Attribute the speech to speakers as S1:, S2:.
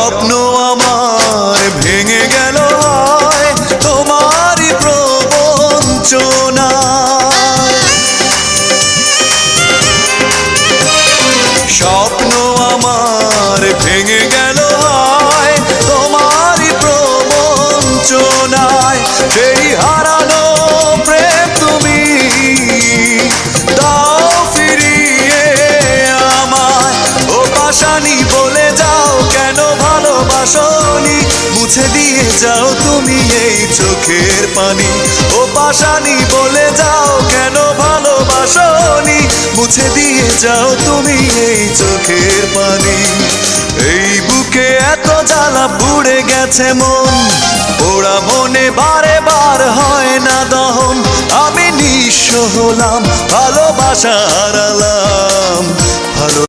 S1: স্বপ্ন আমার ভেঙে গেল হয় তোমারই প্রবঞ্চনা। স্বপ্ন আমার ভেঙে গেল হয় তোমারই প্রবঞ্চনায়। সেই হারানো প্রেম তুমি দাও ফিরিয়ে আমায়। ও পাশানি বলে যাও কেন ভালোবাসনি, মুছে দিয়ে যাও তুমি এই চোখের পানি। ও পাশানি বলে যাও কেন ভালোবাসনি, মুছে দিয়ে যাও তুমি এই চোখের পানি। এই বুকে এত জ্বালা পুড়ে গেছে মন, পোড়া মনে বারে বার হয় না দহন। আমি নিঃস্ব হলাম, ভালোবাসা হারালাম।